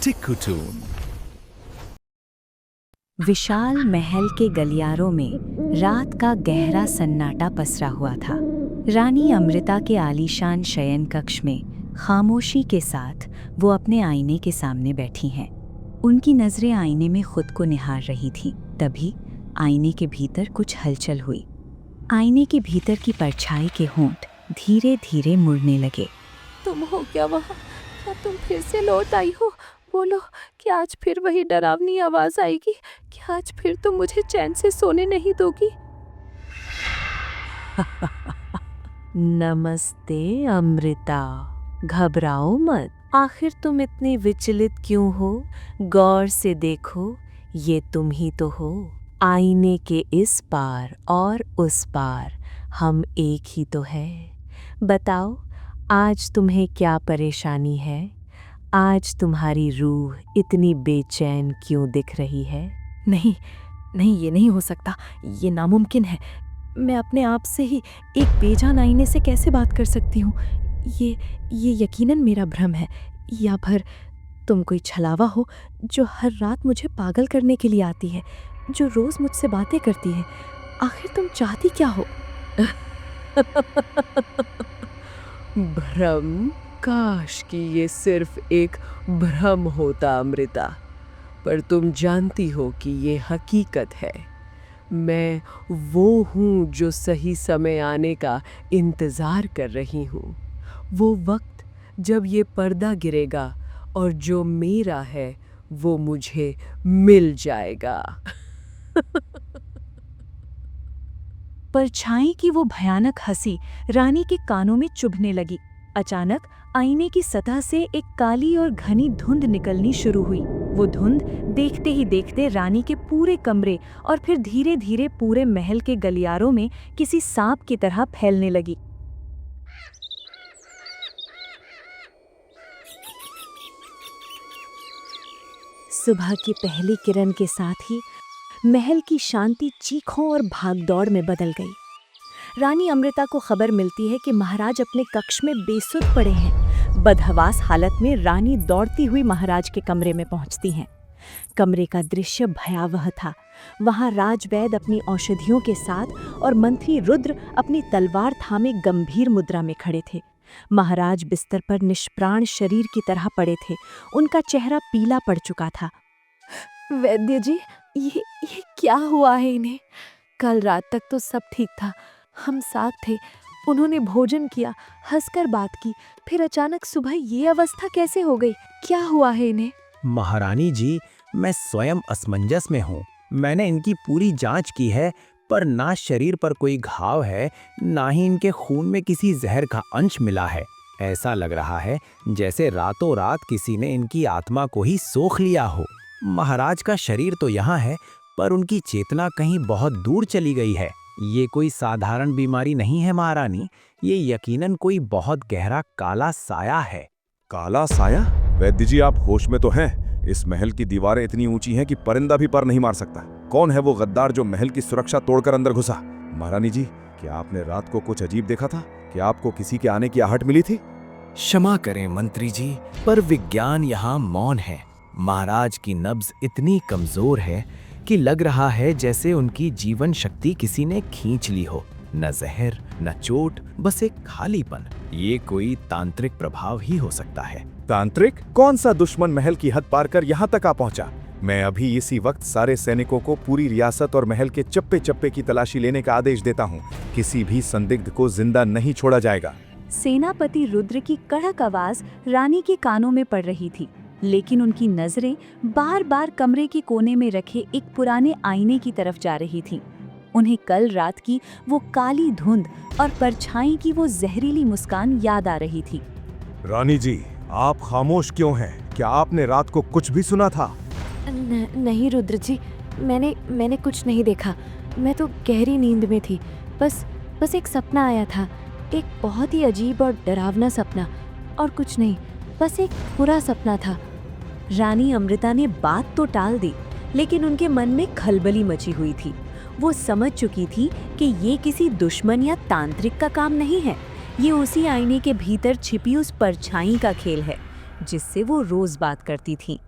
टिकुटून। विशाल महल के गलियारों में रात का गहरा सन्नाटा पसरा हुआ था। रानी अमृता के आलीशान शयन कक्ष में खामोशी के साथ वो अपने आईने के सामने बैठी हैं। उनकी नज़रें आईने में खुद को निहार रही थीं। तभी आईने के भीतर कुछ हलचल हुई। आईने के भीतर की परछाई के होंठ धीरे धीरे मुड़ने लगे। तुम हो क्या वहाँ? क्या तुम फिर से लौट आई हो? बोलो, क्या आज फिर वही डरावनी आवाज आएगी? क्या आज फिर तुम मुझे चैन से सोने नहीं दोगी? नमस्ते अमृता, घबराओ मत। आखिर तुम इतनी विचलित क्यों हो? गौर से देखो, ये तुम ही तो हो। आईने के इस पार और उस पार हम एक ही तो है। बताओ, आज तुम्हें क्या परेशानी है? आज तुम्हारी रूह इतनी बेचैन क्यों दिख रही है? नहीं नहीं, ये नहीं हो सकता, ये नामुमकिन है। मैं अपने आप से ही एक बेजान आईने से कैसे बात कर सकती हूँ? ये यकीनन मेरा भ्रम है, या फिर तुम कोई छलावा हो जो हर रात मुझे पागल करने के लिए आती है, जो रोज मुझसे बातें करती है। आखिर तुम चाहती क्या हो? भ्रम? काश कि ये सिर्फ एक भ्रम होता अमृता, पर तुम जानती हो कि ये हकीकत है। मैं वो हूँ जो सही समय आने का इंतज़ार कर रही हूँ। वो वक्त जब ये पर्दा गिरेगा और जो मेरा है वो मुझे मिल जाएगा। परछाई की वो भयानक हंसी रानी के कानों में चुभने लगी। अचानक आईने की सतह से एक काली और घनी धुंध निकलनी शुरू हुई। वो धुंध देखते ही देखते रानी के पूरे कमरे और फिर धीरे धीरे पूरे महल के गलियारों में किसी सांप की तरह फैलने लगी। सुबह की पहली किरण के साथ ही महल की शांति चीखों और भागदौड़ में बदल गई। रानी अमृता को खबर मिलती है कि महाराज अपने कक्ष में बेसुध पड़े हैं। बदहवास हालत में रानी दौड़ती हुई महाराज के कमरे में पहुंचती हैं। कमरे का दृश्य भयावह था। वहां राजवैद्य अपनी औषधियों के साथ और मंत्री रुद्र अपनी तलवार थामे गंभीर मुद्रा में खड़े थे। महाराज बिस्तर पर निष्प्राण शरीर की तरह पड़े थे। उनका चेहरा पीला पड़ चुका था। वैद्य जी, ये क्या हुआ है इन्हें? कल रात तक तो सब ठीक था, हम साथ थे, उन्होंने भोजन किया, हंसकर बात की, फिर अचानक सुबह ये अवस्था कैसे हो गई? क्या हुआ है इन्हें? महारानी जी, मैं स्वयं असमंजस में हूँ। मैंने इनकी पूरी जांच की है, पर ना शरीर पर कोई घाव है, ना ही इनके खून में किसी जहर का अंश मिला है। ऐसा लग रहा है जैसे रातों रात किसी ने इनकी आत्मा को ही सोख लिया हो। महाराज का शरीर तो यहाँ है, पर उनकी चेतना कहीं बहुत दूर चली गई है। ये कोई साधारण बीमारी नहीं है महारानी, ये यकीनन कोई बहुत गहरा काला साया है। काला साया? वैद्य जी, आप होश में तो हैं? इस महल की दीवारें इतनी ऊंची हैं कि परिंदा भी पर नहीं मार सकता। कौन है वो गद्दार जो महल की सुरक्षा तोड़कर अंदर घुसा? महारानी जी, क्या आपने रात को कुछ अजीब देखा था? क्या आपको किसी के आने की आहट मिली थी? क्षमा करें मंत्री जी, पर विज्ञान यहाँ मौन है। महाराज की नब्ज इतनी कमजोर है कि लग रहा है जैसे उनकी जीवन शक्ति किसी ने खींच ली हो। न जहर, न चोट, बस एक खालीपन। ये कोई तांत्रिक प्रभाव ही हो सकता है। तांत्रिक? कौन सा दुश्मन महल की हद पार कर यहाँ तक आ पहुंचा? मैं अभी इसी वक्त सारे सैनिकों को पूरी रियासत और महल के चप्पे चप्पे की तलाशी लेने का आदेश देता हूँ। किसी भी संदिग्ध को जिंदा नहीं छोड़ा जाएगा। सेनापति रुद्र की कड़क आवाज रानी के कानों में पड़ रही थी, लेकिन उनकी नजरें बार बार कमरे के कोने में रखे एक पुराने आईने की तरफ जा रही थीं। उन्हें कल रात की वो काली धुंध और परछाई की वो जहरीली मुस्कान याद आ रही थी। रानी जी, आप खामोश क्यों हैं? क्या आपने रात को कुछ भी सुना था? नहीं रुद्र जी, मैंने कुछ नहीं देखा। मैं तो गहरी नींद में थी। बस एक सपना आया था, एक बहुत ही अजीब और डरावना सपना, और कुछ नहीं, बस एक बुरा सपना था। रानी अमृता ने बात तो टाल दी, लेकिन उनके मन में खलबली मची हुई थी। वो समझ चुकी थी कि ये किसी दुश्मन या तांत्रिक का काम नहीं है। ये उसी आईने के भीतर छिपी उस परछाई का खेल है जिससे वो रोज बात करती थी।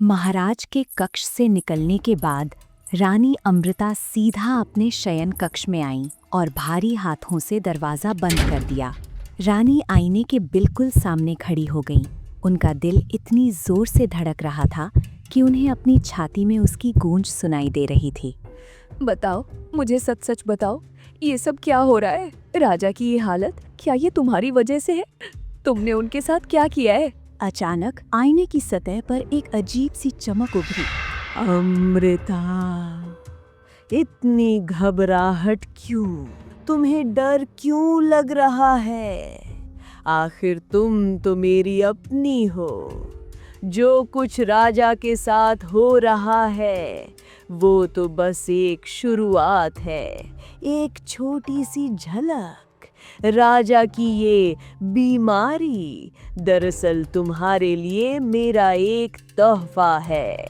महाराज के कक्ष से निकलने के बाद रानी अमृता सीधा अपने शयन कक्ष में आईं और भारी हाथों से दरवाजा बंद कर दिया। रानी आईने के बिल्कुल सामने खड़ी हो गईं। उनका दिल इतनी जोर से धड़क रहा था कि उन्हें अपनी छाती में उसकी गूंज सुनाई दे रही थी। बताओ, मुझे सच सच बताओ, ये सब क्या हो रहा है? राजा की ये हालत, क्या ये तुम्हारी वजह से है? तुमने उनके साथ क्या किया है? अचानक आईने की सतह पर एक अजीब सी चमक उभरी। अमृता, इतनी घबराहट क्यों? तुम्हें डर क्यों लग रहा है? आखिर तुम तो मेरी अपनी हो। जो कुछ राजा के साथ हो रहा है वो तो बस एक शुरुआत है, एक छोटी सी झलक। राजा की ये बीमारी दरअसल तुम्हारे लिए मेरा एक तोहफा है।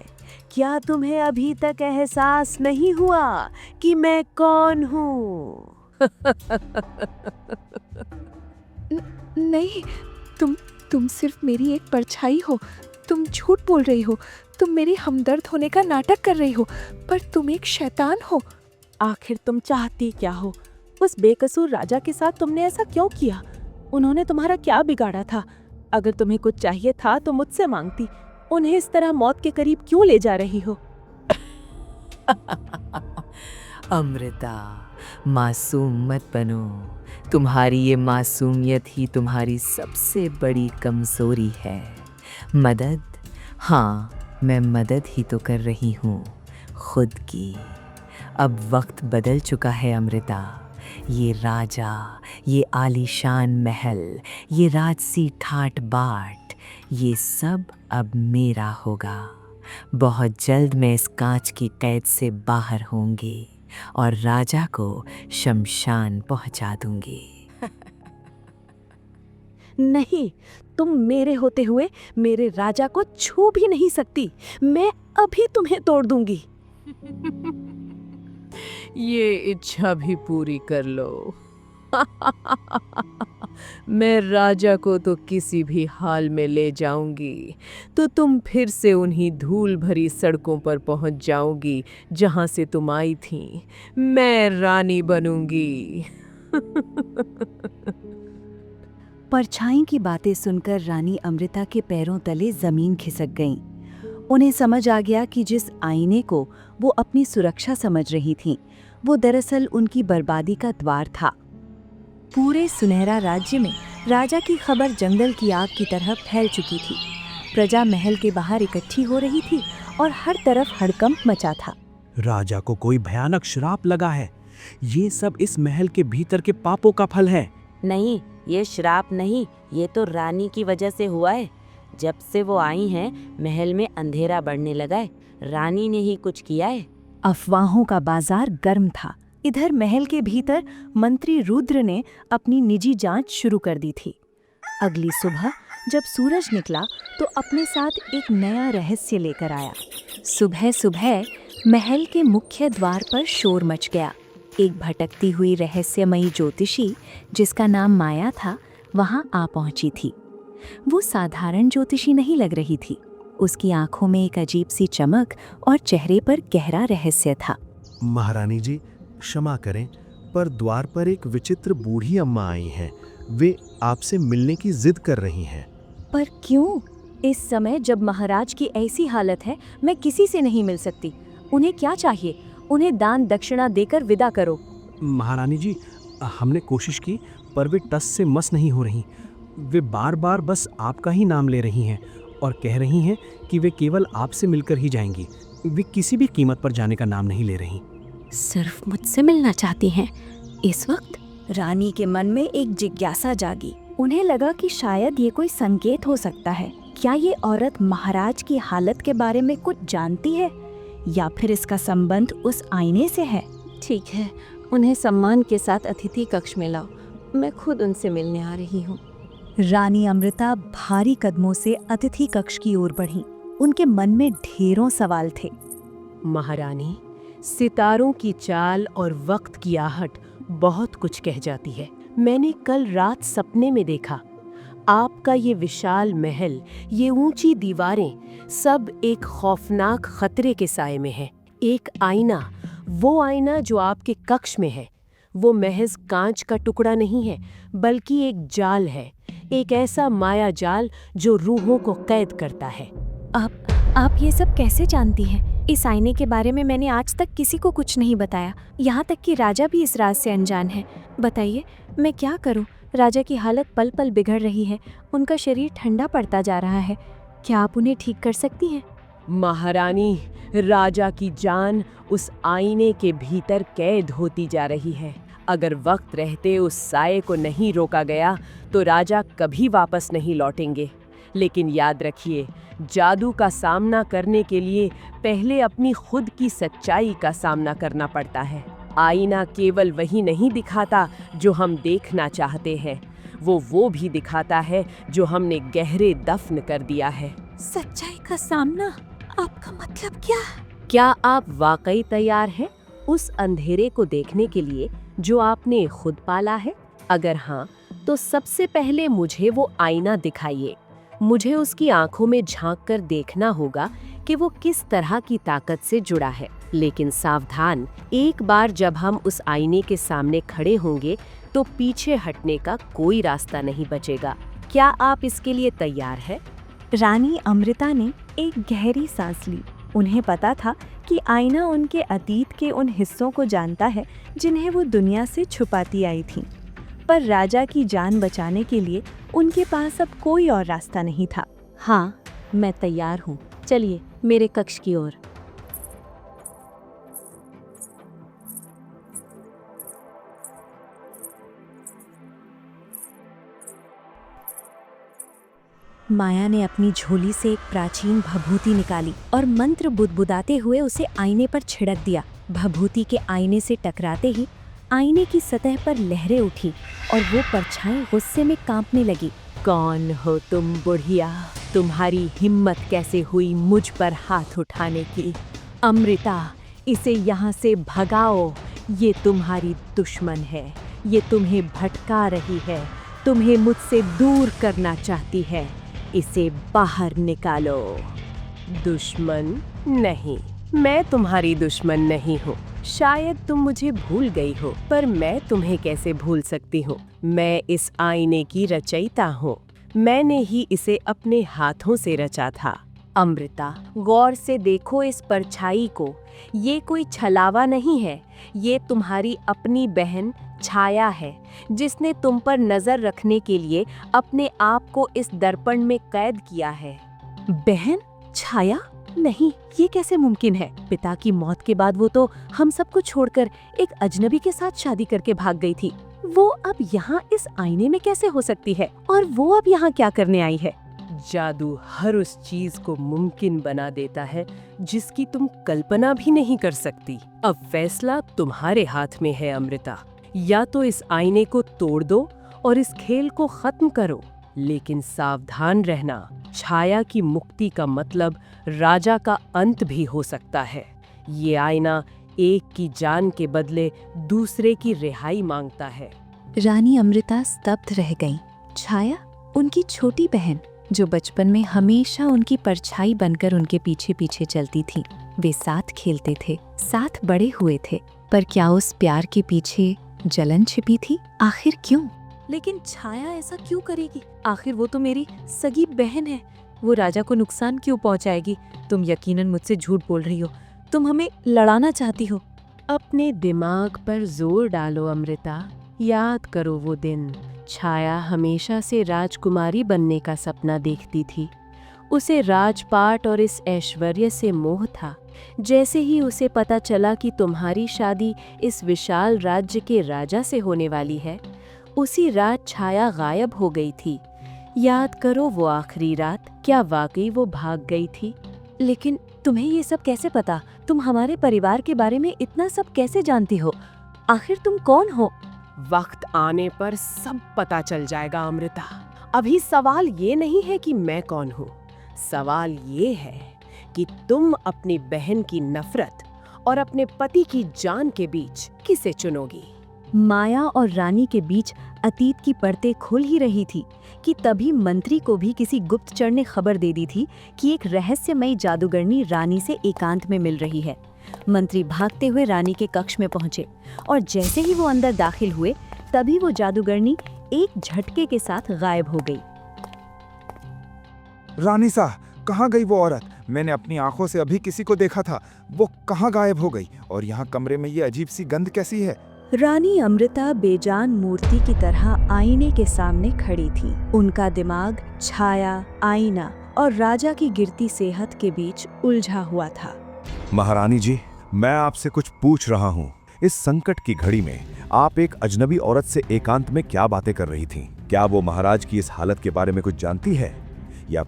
क्या तुम्हें अभी तक एहसास नहीं हुआ कि मैं कौन हूँ? नहीं, तुम सिर्फ मेरी एक परछाई हो। तुम झूठ बोल रही हो। तुम मेरी हमदर्द होने का नाटक कर रही हो, पर तुम एक शैतान हो। आखिर तुम चाहती क्या हो? उस बेकसूर राजा के साथ तुमने ऐसा क्यों किया? उन्होंने तुम्हारा क्या बिगाड़ा था? अगर तुम्हें कुछ चाहिए था तो मुझसे मांगती। उन्हें इस तरह मौत के करीब क्यों ले जा रही हो? अमृता, मासूम मत बनो। तुम्हारी ये मासूमियत ही तुम्हारी सबसे बड़ी कमजोरी है। मदद, हाँ, मैं मदद ही तो कर रही हूँ, खुद की। अब वक्त बदल चुका है अमृता। ये राजा, ये आलीशान महल, ये राजसी ठाट बाट, ये सब अब मेरा होगा। बहुत जल्द मैं इस कांच की कैद से बाहर होंगी और राजा को शमशान पहुंचा दूंगी। नहीं, तुम मेरे होते हुए मेरे राजा को छू भी नहीं सकती। मैं अभी तुम्हें तोड़ दूंगी। ये इच्छा भी पूरी कर लो। मैं राजा को तो किसी भी हाल में ले जाऊंगी, तो तुम फिर से उन्हीं धूल भरी सड़कों पर पहुंच जाओगी जहां से तुम आई थी। मैं रानी बनूंगी। परछाई की बातें सुनकर रानी अमृता के पैरों तले जमीन खिसक गईं। उन्हें समझ आ गया कि जिस आईने को वो अपनी सुरक्षा समझ रही थीं, वो दरअसल उनकी बर्बादी का द्वार था। पूरे सुनहरा राज्य में राजा की खबर जंगल की आग की तरह फैल चुकी थी। प्रजा महल के बाहर इकट्ठी हो रही थी और हर तरफ हड़कंप मचा था। राजा को कोई भयानक श्राप लगा है। ये सब इस महल के भीतर के पापों का फल है। नहीं, ये श्राप नहीं, ये तो रानी की वजह से हुआ है। जब से वो आई हैं, महल में अंधेरा बढ़ने लगा है। रानी ने ही कुछ किया है। अफवाहों का बाजार गर्म था। इधर महल के भीतर मंत्री रुद्र ने अपनी निजी जांच शुरू कर दी थी। अगली सुबह जब सूरज निकला तो अपने साथ एक नया रहस्य लेकर आया। सुबह सुबह महल के मुख्य द्वार पर शोर मच गया। एक भटकती हुई रहस्यमयी ज्योतिषी, जिसका नाम माया था, वहां आ पहुंची थी। वो साधारण ज्योतिषी नहीं लग रही थी। उसकी आंखों में एक अजीब सी चमक और चेहरे पर गहरा रहस्य था। महारानी जी, क्षमा करें, पर द्वार पर एक विचित्र बूढ़ी अम्मा आई हैं। वे आपसे मिलने की जिद कर रही हैं। पर क्यों? इस समय जब महाराज की ऐसी हालत है, मैं किसी से नहीं मिल सकती। उन्हें क्या चाहिए? उन्हें दान दक्षिणा देकर विदा करो। महारानी जी, हमने कोशिश की पर वे टस से मस नहीं हो रही। वे बार बार बस आपका ही नाम ले रही हैं और कह रही हैं कि वे केवल आपसे मिलकर ही जाएंगी। वे किसी भी कीमत पर जाने का नाम नहीं ले रही। सिर्फ मुझसे मिलना चाहती हैं इस वक्त? रानी के मन में एक जिज्ञासा जागी। उन्हें लगा कि शायद ये कोई संकेत हो सकता है। क्या ये औरत महाराज की हालत के बारे में कुछ जानती है या फिर इसका संबंध उस आईने से है? ठीक है, उन्हें सम्मान के साथ अतिथि कक्ष में लाओ। मैं खुद उनसे मिलने आ रही हूँ। रानी अमृता भारी कदमों से अतिथि कक्ष की ओर बढ़ी। उनके मन में ढेरों सवाल थे। महारानी, सितारों की चाल और वक्त की आहट बहुत कुछ कह जाती है। मैंने कल रात सपने में देखा, आपका ये विशाल महल, ये ऊंची दीवारें, सब एक खौफनाक खतरे के साए में है। एक आईना, वो आईना जो आपके कक्ष में है, वो महज कांच का टुकड़ा नहीं है, बल्कि एक जाल है, एक ऐसा माया जाल जो रूहों को कैद करता है। आप ये सब कैसे जानती हैं? इस आईने के बारे में मैंने आज तक किसी को कुछ नहीं बताया, यहाँ तक कि राजा भी इस राज से अनजान है। बताइए, मैं क्या करूँ? राजा की हालत पल पल बिगड़ रही है, उनका शरीर ठंडा पड़ता जा रहा है। क्या आप उन्हें ठीक कर सकती हैं? महारानी, राजा की जान उस आईने के भीतर कैद होती जा रही है। अगर वक्त रहते उस साये को नहीं रोका गया तो राजा कभी वापस नहीं लौटेंगे। लेकिन याद रखिए, जादू का सामना करने के लिए पहले अपनी खुद की सच्चाई का सामना करना पड़ता है। आईना केवल वही नहीं दिखाता जो हम देखना चाहते हैं, वो भी दिखाता है जो हमने गहरे दफन कर दिया है। सच्चाई का सामना? आपका मतलब क्या? क्या आप वाकई तैयार हैं उस अंधेरे को देखने के लिए जो आपने खुद पाला है? अगर हाँ, तो सबसे पहले मुझे वो आईना दिखाइए। मुझे उसकी आंखों में झांक कर देखना होगा कि वो किस तरह की ताकत से जुड़ा है। लेकिन सावधान, एक बार जब हम उस आईने के सामने खड़े होंगे तो पीछे हटने का कोई रास्ता नहीं बचेगा। क्या आप इसके लिए तैयार हैं? रानी अमृता ने एक गहरी सांस ली। उन्हें पता था कि आईना उनके अतीत के उन हिस्सों को जानता है जिन्हें वो दुनिया से छुपाती आई थी। पर राजा की जान बचाने के लिए उनके पास अब कोई और रास्ता नहीं था। हाँ, मैं तैयार हूँ। चलिए मेरे कक्ष की ओर। माया ने अपनी झोली से एक प्राचीन भभूति निकाली और मंत्र बुदबुदाते हुए उसे आईने पर छिड़क दिया। भभूति के आईने से टकराते ही आईने की सतह पर लहरें उठी और वो परछाई गुस्से में कांपने लगी। कौन हो तुम बुढ़िया? तुम्हारी हिम्मत कैसे हुई मुझ पर हाथ उठाने की? अमृता, इसे यहाँ से भगाओ। ये तुम्हारी दुश्मन है, ये तुम्हें भटका रही है, तुम्हें मुझसे दूर करना चाहती है। इसे बाहर निकालो। दुश्मन नहीं, मैं तुम्हारी दुश्मन नहीं हूँ। शायद तुम मुझे भूल गई हो, पर मैं तुम्हें कैसे भूल सकती हूँ? मैं इस आईने की रचयिता हूँ। मैंने ही इसे अपने हाथों से रचा था। अमृता, गौर से देखो इस परछाई को। ये कोई छलावा नहीं है, ये तुम्हारी अपनी बहन छाया है, जिसने तुम पर नजर रखने के लिए अपने आप को इस दर्पण में कैद किया है। बहन? छाया? नहीं, ये कैसे मुमकिन है? पिता की मौत के बाद वो तो हम सबको छोड़कर एक अजनबी के साथ शादी करके भाग गई थी। वो अब यहाँ इस आईने में कैसे हो सकती है? और वो अब यहाँ क्या करने आई है? जादू हर उस चीज को मुमकिन बना देता है जिसकी तुम कल्पना भी नहीं कर सकती। अब फैसला तुम्हारे हाथ में है अमृता। या तो इस आईने को तोड़ दो और इस खेल को खत्म करो, लेकिन सावधान रहना, छाया की मुक्ति का मतलब राजा का अंत भी हो सकता है। ये आईना एक की जान के बदले दूसरे की रिहाई मांगता है। रानी अमृता स्तब्ध रह गईं। छाया, उनकी छोटी बहन, जो बचपन में हमेशा उनकी परछाई बनकर उनके पीछे पीछे चलती थी। वे साथ खेलते थे, साथ बड़े हुए थे, पर क्या उस प्यार के पीछे जलन छिपी थी? आखिर क्यों? लेकिन छाया ऐसा क्यों करेगी? आखिर वो तो मेरी सगी बहन है। वो राजा को नुकसान क्यों पहुंचाएगी? तुम यकीनन मुझसे झूठ बोल रही हो। तुम हमें लड़ाना चाहती हो। अपने दिमाग पर जोर डालो अमृता। याद करो वो दिन। छाया हमेशा से राजकुमारी बनने का सपना देखती थी। उसे राजपाट और इस ऐश्वर्य से मोह था। जैसे ही उसे पता चला कि तुम्हारी शादी इस विशाल राज्य के राजा से होने वाली है, उसी रात छाया गायब हो गई थी। याद करो वो आखिरी रात। क्या वाकई वो भाग गई थी? लेकिन तुम्हें ये सब कैसे पता? तुम हमारे परिवार के बारे में इतना सब कैसे जानती हो? आखिर तुम कौन हो? वक्त आने पर सब पता चल जाएगा अमृता। अभी सवाल ये नहीं है कि मैं कौन हूँ। सवाल ये है कि तुम अपनी बहन की नफरत और अपने पति की जान के बीच किसे चुनोगी? माया और रानी के बीच अतीत की परतें खुल ही रही थी कि तभी मंत्री को भी किसी गुप्तचर ने खबर दे दी थी कि एक रहस्यमयी जादूगरनी रानी से एकांत में मिल रही है। मंत्री भागते हुए रानी के कक्ष में पहुंचे और जैसे ही वो अंदर दाखिल हुए तभी वो जादूगरनी एक झटके के साथ गायब हो गई। रानी सा, कहाँ गई वो औरत? मैंने अपनी आंखों से अभी किसी को देखा था। वो कहाँ गायब हो गई? और यहाँ कमरे में ये अजीब सी गंध कैसी है? रानी अमृता बेजान मूर्ति की तरह आईने के सामने खड़ी थी। उनका दिमाग छाया, आईना और राजा की गिरती सेहत के बीच उलझा हुआ था। महारानी जी, मैं आपसे कुछ पूछ रहा हूँ। इस संकट की घड़ी में आप एक अजनबी औरत से एकांत में क्या बातें कर रही थीं? क्या वो महाराज की इस हालत के बारे में कुछ जानती है या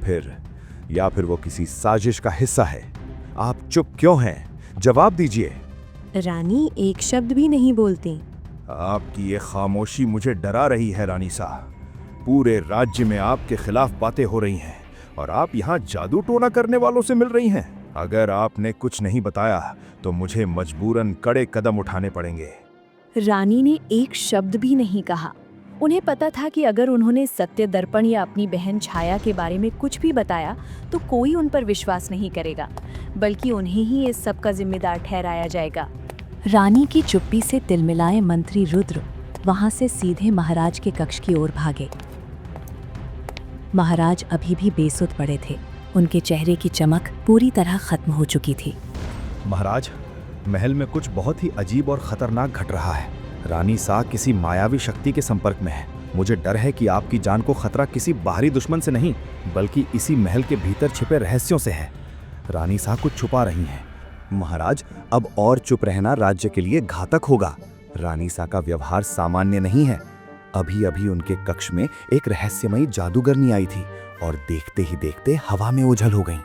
फिर वो किसी साजिश का हिस्सा है? आप चुप क्यों हैं? जवाब दीजिए। रानी एक शब्द भी नहीं बोलती। आपकी ये खामोशी मुझे डरा रही है रानी साहब। पूरे राज्य में आपके खिलाफ बातें हो रही हैं और आप यहाँ जादू टोना करने वालों से मिल रही हैं। अगर आपने कुछ नहीं बताया तो मुझे मजबूरन कड़े कदम उठाने पड़ेंगे। रानी ने एक शब्द भी नहीं कहा। उन्हें पता था कि अगर उन्होंने सत्य दर्पण या अपनी बहन छाया के बारे में कुछ भी बताया तो कोई उन पर विश्वास नहीं करेगा, बल्कि उन्हें ही इस सब का जिम्मेदार ठहराया जाएगा। रानी की चुप्पी से तिलमिलाए मंत्री रुद्र वहां से सीधे महाराज के कक्ष की ओर भागे। महाराज अभी भी बेसुध पड़े थे। उनके चेहरे की चमक पूरी तरह खत्म हो चुकी थी। महाराज, महल में कुछ बहुत ही अजीब और खतरनाक घट रहा है। रानी सा किसी मायावी शक्ति के संपर्क में है। मुझे डर है कि आपकी जान को खतरा किसी बाहरी दुश्मन से नहीं, बल्कि इसी महल के भीतर छिपे रहस्यों से है। रानी सा कुछ छुपा रही हैं। महाराज, अब और चुप रहना राज्य के लिए घातक होगा। रानी सा का व्यवहार सामान्य नहीं है। अभी अभी उनके कक्ष में एक रहस्यमयी जादूगरनी आई थी और देखते ही देखते हवा में ओझल हो गईं।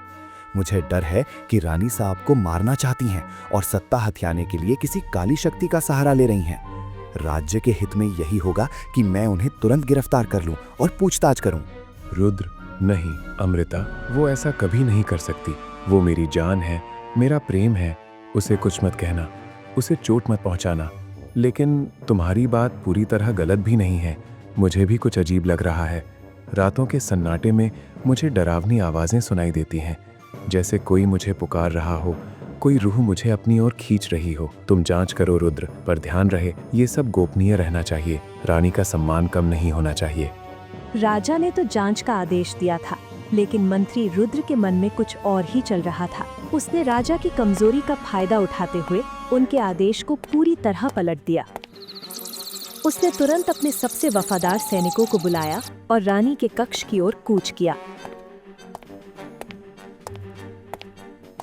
मुझे डर है कि रानी साहब को मारना चाहती हैं और सत्ता हथियाने के लिए किसी काली शक्ति का सहारा ले रही हैं। राज्य के हित में यही होगा कि मैं उन्हें तुरंत गिरफ्तार कर लूं और पूछताछ करूं। रुद्र, नहीं अमृता, वो ऐसा कभी नहीं कर सकती। वो मेरी जान है, मेरा प्रेम है। उसे कुछ मत कहना, उसे चोट मत पहुंचाना। लेकिन तुम्हारी बात पूरी तरह गलत भी नहीं है। मुझे भी कुछ अजीब लग रहा है। रातों के सन्नाटे में मुझे डरावनी आवाज़ें सुनाई देती हैं, जैसे कोई मुझे पुकार रहा हो, कोई रूह मुझे अपनी ओर खींच रही हो। तुम जांच करो रुद्र, पर ध्यान रहे ये सब गोपनीय रहना चाहिए। रानी का सम्मान कम नहीं होना चाहिए। राजा ने तो जांच का आदेश दिया था, लेकिन मंत्री रुद्र के मन में कुछ और ही चल रहा था। उसने राजा की कमजोरी का फायदा उठाते हुए उनके आदेश को पूरी तरह पलट दिया। उसने तुरंत अपने सबसे वफादार सैनिकों को बुलाया और रानी के कक्ष की ओर कूच किया।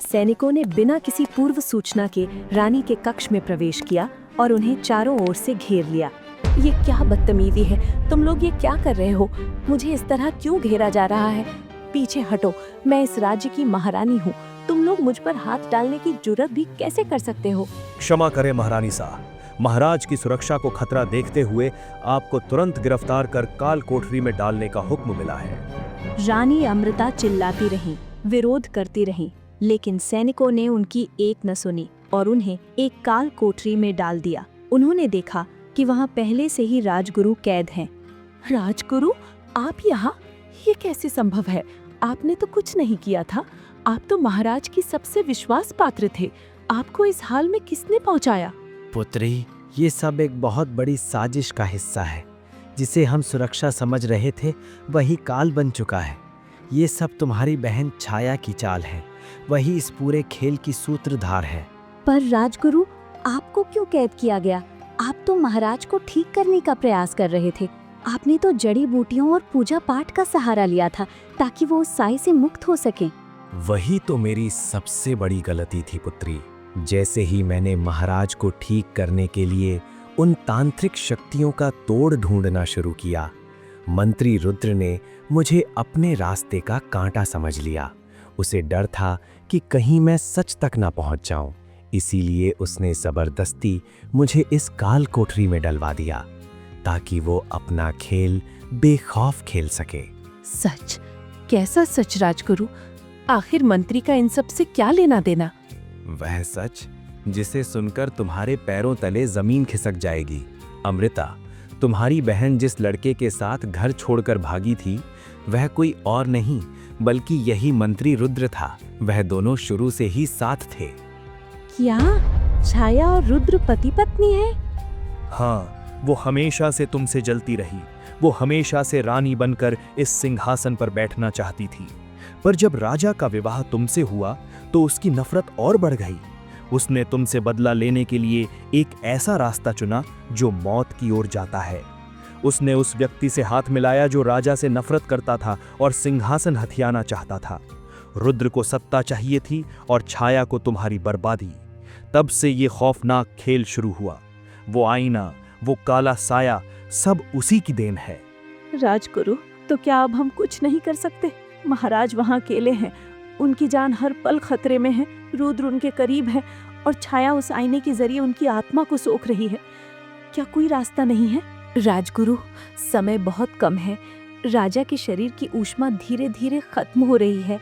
सैनिकों ने बिना किसी पूर्व सूचना के रानी के कक्ष में प्रवेश किया और उन्हें चारों ओर से घेर लिया। ये क्या बदतमीजी है? तुम लोग ये क्या कर रहे हो? मुझे इस तरह क्यों घेरा जा रहा है? पीछे हटो, मैं इस राज्य की महारानी हूँ। तुम लोग मुझ पर हाथ डालने की जुर्रत भी कैसे कर सकते हो? क्षमा करें महारानी सा, महाराज की सुरक्षा को खतरा देखते हुए आपको तुरंत गिरफ्तार कर काल कोठरी में डालने का हुक्म मिला है। रानी अमृता चिल्लाती रहीं, विरोध करती रहीं, लेकिन सैनिकों ने उनकी एक न सुनी और उन्हें एक काल कोठरी में डाल दिया। उन्होंने देखा कि वहां पहले से ही राजगुरु कैद हैं। राजगुरु, आप यहाँ? ये कैसे संभव है? आपने तो कुछ नहीं किया था। आप तो महाराज की सबसे विश्वास पात्र थे। आपको इस हाल में किसने पहुँचाया? पुत्री, ये सब एक बहुत बड़ी साजिश का हिस्सा है। जिसे हम सुरक्षा समझ रहे थे वही काल बन चुका है। ये सब तुम्हारी बहन छाया की चाल है। वही इस पूरे खेल की सूत्रधार है। पर राजगुरु, आपको क्यों कैद किया गया? आप तो महाराज को ठीक करने का प्रयास कर रहे थे। आपने तो जड़ी बूटियों और पूजा पाठ का सहारा लिया था ताकि वो उस साए से मुक्त हो सके। वही तो मेरी सबसे बड़ी गलती थी पुत्री। जैसे ही मैंने महाराज को ठीक करने के लिए उन तांत्रिक शक्तियों का तोड़ ढूंढना शुरू किया, मंत्री रुद्र ने मुझे अपने रास्ते का कांटा समझ लिया। उसे डर था कि कहीं मैं सच तक ना पहुंच जाऊं, इसीलिए उसने जबरदस्ती मुझे इस काल कोठरी में डलवा दिया ताकि वो अपना खेल बेखौफ खेल सके। सच? कैसा सच राजगुरु? आखिर मंत्री का इन सब से क्या लेना देना? वह सच जिसे सुनकर तुम्हारे पैरों तले जमीन खिसक जाएगी। अमृता, तुम्हारी बहन जिस लड़के के साथ घर छोड़कर भागी थी, वह कोई और नहीं बल्कि यही मंत्री रुद्र था। वह दोनों शुरू से ही साथ थे। क्या छाया और रुद्र पति पत्नी है? हाँ, वो हमेशा से तुमसे जलती रही। वो हमेशा से रानी बनकर इस सिंहासन पर बैठना चाहती थी, पर जब राजा का विवाह तुमसे हुआ तो उसकी नफरत और बढ़ गई। उसने तुमसे बदला लेने के लिए एक ऐसा रास्ता चुना जो मौत की ओर जाता है। उसने उस व्यक्ति से हाथ मिलाया जो राजा से नफरत करता था और सिंहासन हथियाना चाहता था। रुद्र को सत्ता चाहिए थी और छाया को तुम्हारी बर्बादी। तब से ये खौफनाक खेल शुरू हुआ। वो आईना, वो काला साया, सब उसी की देन है। राजगुरु, तो क्या अब हम कुछ नहीं कर सकते? महाराज वहाँ अकेले हैं, उनकी जान हर पल खतरे में है। रुद्र उनके करीब है और छाया उस आईने के जरिए उनकी आत्मा को सोख रही है। क्या कोई रास्ता नहीं है? राजगुरु, समय बहुत कम है। राजा के शरीर की ऊष्मा धीरे धीरे खत्म हो रही है।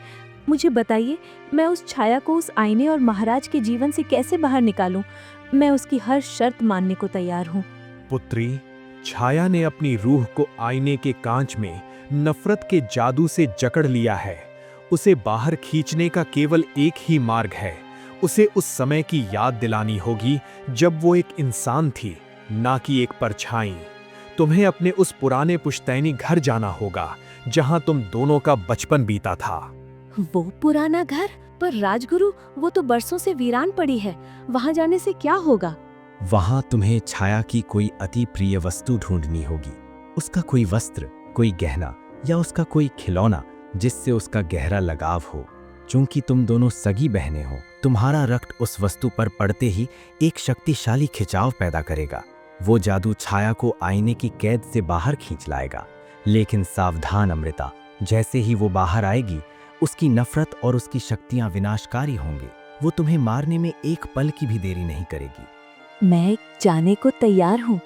मुझे बताइए, मैं उस छाया को उस आईने और महाराज के जीवन से कैसे बाहर निकालूं? मैं उसकी हर शर्त मानने को तैयार हूँ। पुत्री, छाया ने अपनी रूह को आईने के कांच में नफरत के जादू से जकड़ लिया है। उसे बाहर खींचने का केवल एक ही मार्ग है। उसे उस समय की याद दिलानी होगी जब वो एक इंसान थी, ना कि एक परछाई। तुम्हें अपने उस पुराने पुश्तैनी घर जाना होगा जहां तुम दोनों का बचपन बीता था। वो पुराना घर? पर राजगुरु, वो तो बरसों से वीरान पड़ी है। वहां जाने से क्या होगा? वहां तुम्हें छाया की कोई अति प्रिय वस्तु ढूंढनी होगी। उसका कोई वस्त्र, कोई गहना या उसका कोई खिलौना जिससे उसका गहरा लगाव हो। चूंकि तुम दोनों सगी बहनें हो, तुम्हारा रक्त उस वस्तु पर पड़ते ही एक शक्तिशाली खिंचाव पैदा करेगा। वो जादू छाया को आईने की कैद से बाहर खींच लाएगा। लेकिन सावधान अमृता, जैसे ही वो बाहर आएगी, उसकी नफरत और उसकी शक्तियां विनाशकारी होंगी। वो तुम्हें मारने में एक पल की भी देरी नहीं करेगी। मैं जाने को तैयार हूँ,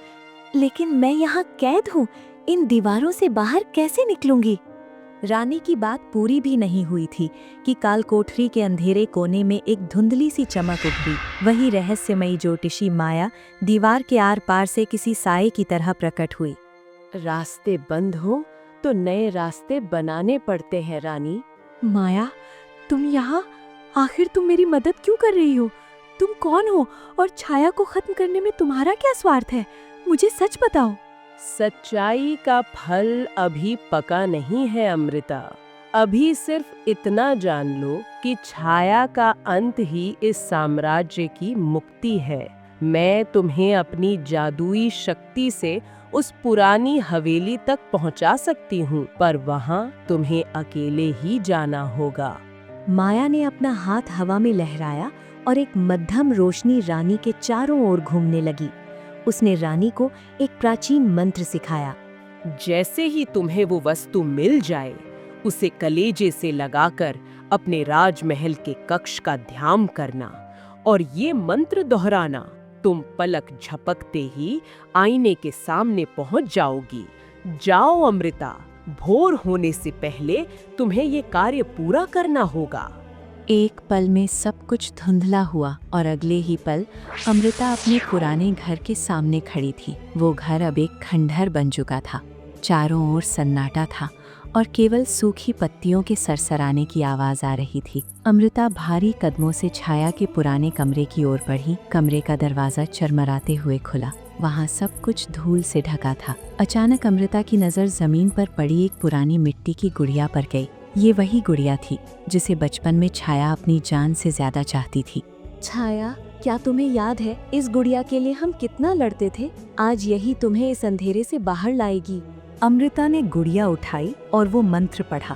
लेकिन मैं यहाँ कैद हूँ। इन दीवारों से बाहर कैसे निकलूंगी? रानी की बात पूरी भी नहीं हुई थी कि काल कोठरी के अंधेरे कोने में एक धुंधली सी चमक उभरी। वही रहस्यमयी ज्योतिषी माया दीवार के आर पार से किसी साए की तरह प्रकट हुई। रास्ते बंद हो तो नए रास्ते बनाने पड़ते हैं रानी। माया, तुम यहाँ? आखिर तुम मेरी मदद क्यों कर रही हो? तुम कौन हो और छाया को खत्म करने में तुम्हारा क्या स्वार्थ है? मुझे सच बताओ। सच्चाई का फल अभी पका नहीं है अमृता। अभी सिर्फ इतना जान लो कि छाया का अंत ही इस साम्राज्य की मुक्ति है। मैं तुम्हें अपनी जादुई शक्ति से उस पुरानी हवेली तक पहुंचा सकती हूँ, पर वहाँ तुम्हें अकेले ही जाना होगा। माया ने अपना हाथ हवा में लहराया और एक मध्यम रोशनी रानी के चारों ओर घूमने लगी। उसने रानी को एक प्राचीन मंत्र सिखाया। जैसे ही तुम्हें वो वस्तु मिल जाए, उसे कलेजे से लगाकर अपने राजमहल के कक्ष का ध्यान करना और ये मंत्र दोहराना। तुम पलक झपकते ही आईने के सामने पहुंच जाओगी। जाओ अमृता, भोर होने से पहले तुम्हें ये कार्य पूरा करना होगा। एक पल में सब कुछ धुंधला हुआ और अगले ही पल अमृता अपने पुराने घर के सामने खड़ी थी। वो घर अब एक खंडहर बन चुका था। चारों ओर सन्नाटा था और केवल सूखी पत्तियों के सरसराने की आवाज आ रही थी। अमृता भारी कदमों से छाया के पुराने कमरे की ओर बढ़ी। कमरे का दरवाजा चरमराते हुए खुला। वहाँ सब कुछ धूल से ढका था। अचानक अमृता की नज़र जमीन पर पड़ी एक पुरानी मिट्टी की गुड़िया पर गई। ये वही गुड़िया थी जिसे बचपन में छाया अपनी जान से ज्यादा चाहती थी। छाया, क्या तुम्हें याद है इस गुड़िया के लिए हम कितना लड़ते थे? आज यही तुम्हें इस अंधेरे से बाहर लाएगी। अमृता ने गुड़िया उठाई और वो मंत्र पढ़ा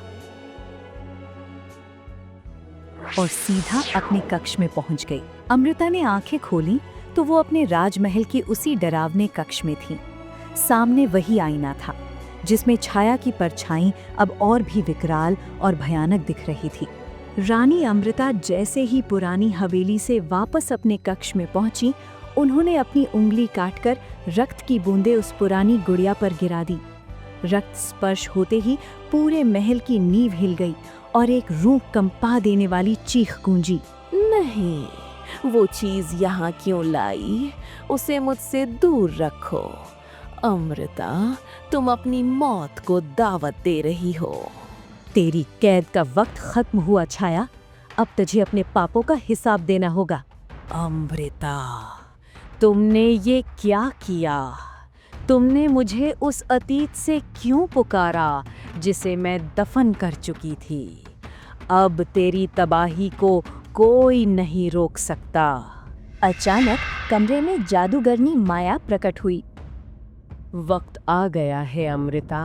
और सीधा अपने कक्ष में पहुंच गई। अमृता ने आंखें खोली तो वो अपने राजमहल के उसी डरावने कक्ष में थी। सामने वही आईना था जिसमें छाया की परछाई अब और भी विकराल और भयानक दिख रही थी। रानी अमृता जैसे ही पुरानी हवेली से वापस अपने कक्ष में पहुंची, उन्होंने अपनी उंगली काटकर रक्त की बूंदें उस पुरानी गुड़िया पर गिरा दी। रक्त स्पर्श होते ही पूरे महल की नींव हिल गई और एक रूह कंपा देने वाली चीख गूंजी। नहीं, वो चीज यहाँ क्यों लाई? उसे मुझसे दूर रखो। अमृता, तुम अपनी मौत को दावत दे रही हो। तेरी कैद का वक्त खत्म हुआ छाया, अब तुझे अपने पापों का हिसाब देना होगा। अमृता, तुमने ये क्या किया? तुमने मुझे उस अतीत से क्यों पुकारा जिसे मैं दफन कर चुकी थी? अब तेरी तबाही को कोई नहीं रोक सकता। अचानक कमरे में जादूगरनी माया प्रकट हुई। वक्त आ गया है अमृता।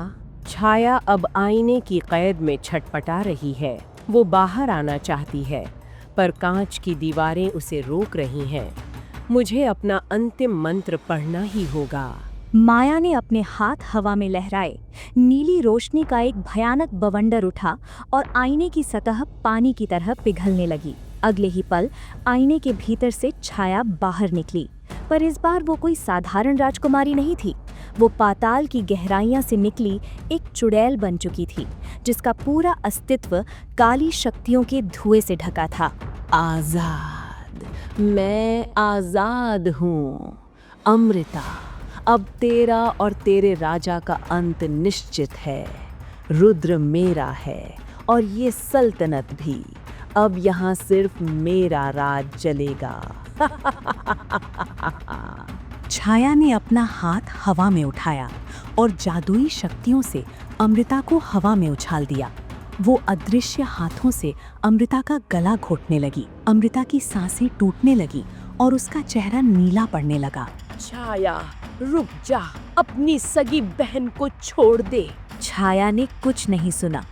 छाया अब आईने की कैद में छटपटा रही है। वो बाहर आना चाहती है, पर कांच की दीवारें उसे रोक रही हैं। मुझे अपना अंतिम मंत्र पढ़ना ही होगा। माया ने अपने हाथ हवा में लहराए, नीली रोशनी का एक भयानक बवंडर उठा और आईने की सतह पानी की तरह पिघलने लगी। अगले ही पल आईने के भीतर से छाया बाहर निकली, पर इस बार वो कोई साधारण राजकुमारी नहीं थी। वो पाताल की गहराइयां से निकली एक चुड़ैल बन चुकी थी, जिसका पूरा अस्तित्व काली शक्तियों के धुएं से ढका था। आजाद, मैं आजाद हूँ। अमृता, अब तेरा और तेरे राजा का अंत निश्चित है। रुद्र मेरा है और ये सल्तनत भी। अब यहाँ सिर्फ मेरा राज चलेगा। छाया ने अपना हाथ हवा में उठाया और जादुई शक्तियों से अमृता को हवा में उछाल दिया। वो अदृश्य हाथों से अमृता का गला घोटने लगी। अमृता की सांसें टूटने लगी और उसका चेहरा नीला पड़ने लगा। छाया, रुक जा, अपनी सगी बहन को छोड़ दे। छाया ने कुछ नहीं सुना।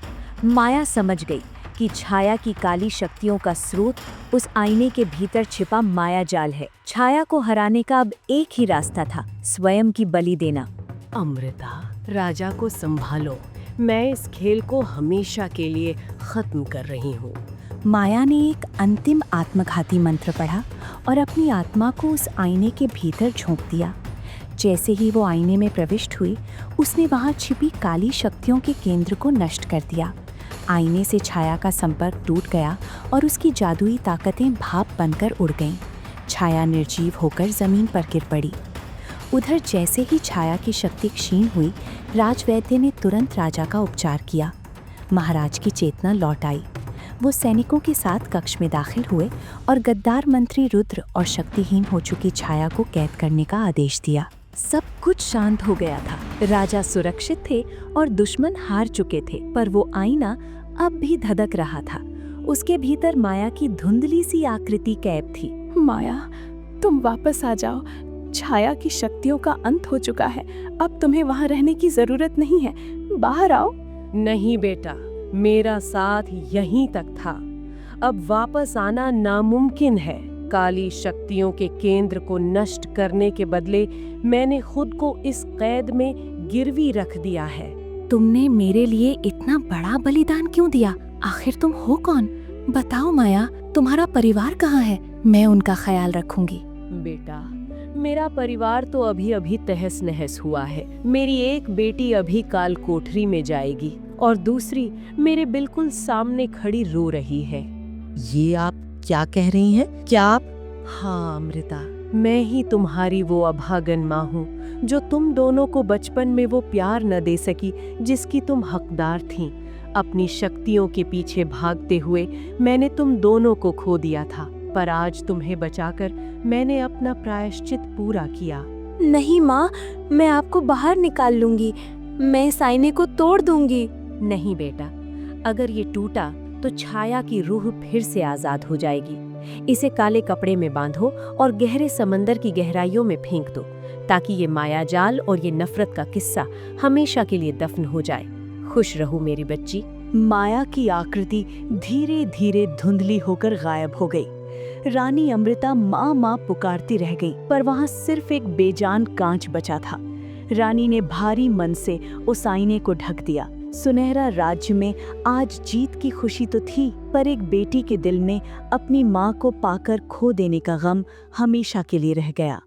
माया समझ गई कि छाया की काली शक्तियों का स्रोत उस आईने के भीतर छिपा माया जाल है। छाया को हराने का अब एक ही रास्ता था, स्वयं की बलि देना। अमृता, राजा को संभालो। मैं इस खेल को हमेशा के लिए खत्म कर रही हूँ। माया ने एक अंतिम आत्मघाती मंत्र पढ़ा और अपनी आत्मा को उस आईने के भीतर झोंक दिया। जैसे ही वो आईने में प्रविष्ट हुई, उसने वहां छिपी काली शक्तियों के केंद्र को नष्ट कर दिया। आईने से छाया का संपर्क टूट गया और उसकी जादुई ताकतें भाप बनकर उड़ गईं। छाया निर्जीव होकर जमीन पर गिर पड़ी। उधर जैसे ही छाया की शक्ति क्षीण हुई, राजवैद्य ने तुरंत राजा का उपचार किया। महाराज की चेतना लौट आई। वो सैनिकों के साथ कक्ष में दाखिल हुए और गद्दार मंत्री रुद्र और शक्तिहीन हो चुकी छाया को कैद करने का आदेश दिया। सब कुछ शांत हो गया था। राजा सुरक्षित थे और दुश्मन हार चुके थे, पर वो आईना अब भी धधक रहा था। उसके भीतर माया की धुंधली सी आकृति कैद थी। माया, तुम वापस आ जाओ। छाया की शक्तियों का अंत हो चुका है। अब तुम्हें वहां रहने की जरूरत नहीं है। बाहर आओ। नहीं बेटा, मेरा साथ यहीं तक था। अब वापस आना नामुमकिन है। काली शक्तियों के केंद्र को नष्ट करने के बदले मैंने खुद को इस कैद में गिरवी रख दिया है। तुमने मेरे लिए इतना बड़ा बलिदान क्यों दिया? आखिर तुम हो कौन? बताओ माया, तुम्हारा परिवार कहाँ है? मैं उनका ख्याल रखूंगी। बेटा, मेरा परिवार तो अभी अभी तहस नहस हुआ है। मेरी एक बेटी अभी काल कोठरी में जाएगी और दूसरी मेरे बिल्कुल सामने खड़ी रो रही है। ये आप क्या कह रही हैं? क्या आप? हाँ अमृता, मैं ही तुम्हारी वो अभागन माँ हूँ जो तुम दोनों को बचपन में वो प्यार न दे सकी जिसकी तुम हकदार थीं। अपनी शक्तियों के पीछे भागते हुए मैंने तुम दोनों को खो दिया था, पर आज तुम्हें बचाकर मैंने अपना प्रायश्चित पूरा किया। नहीं माँ, मैं आपको बाहर निकाल लूंगी। मैं इस आईने को तोड़ दूंगी। नहीं बेटा, अगर ये टूटा तो छाया की रूह फिर से आजाद हो जाएगी। इसे काले कपड़े में बांधो और गहरे समंदर की गहराइयों में फेंक दो, ताकि ये मायाजाल और ये नफरत का किस्सा हमेशा के लिए दफन हो जाए। खुश रहो मेरी बच्ची। माया की आकृति धीरे धीरे धुंधली होकर गायब हो गई। रानी अमृता माँ माँ पुकारती रह गई, पर वहाँ सिर्फ एक बेजान कांच बचा था। रानी ने भारी मन से उस आईने को ढक दिया। सुनहरा राज्य में आज जीत की खुशी तो थी, पर एक बेटी के दिल में अपनी माँ को पाकर खो देने का गम हमेशा के लिए रह गया।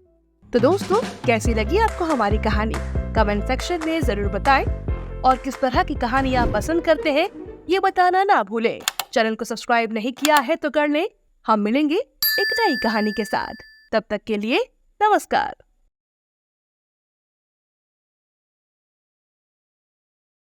तो दोस्तों, कैसी लगी आपको हमारी कहानी? कमेंट सेक्शन में जरूर बताएं और किस तरह की कहानी आप पसंद करते हैं ये बताना ना भूलें। चैनल को सब्सक्राइब नहीं किया है तो कर लें। हम मिलेंगे एक नई कहानी के साथ। तब तक के लिए नमस्कार।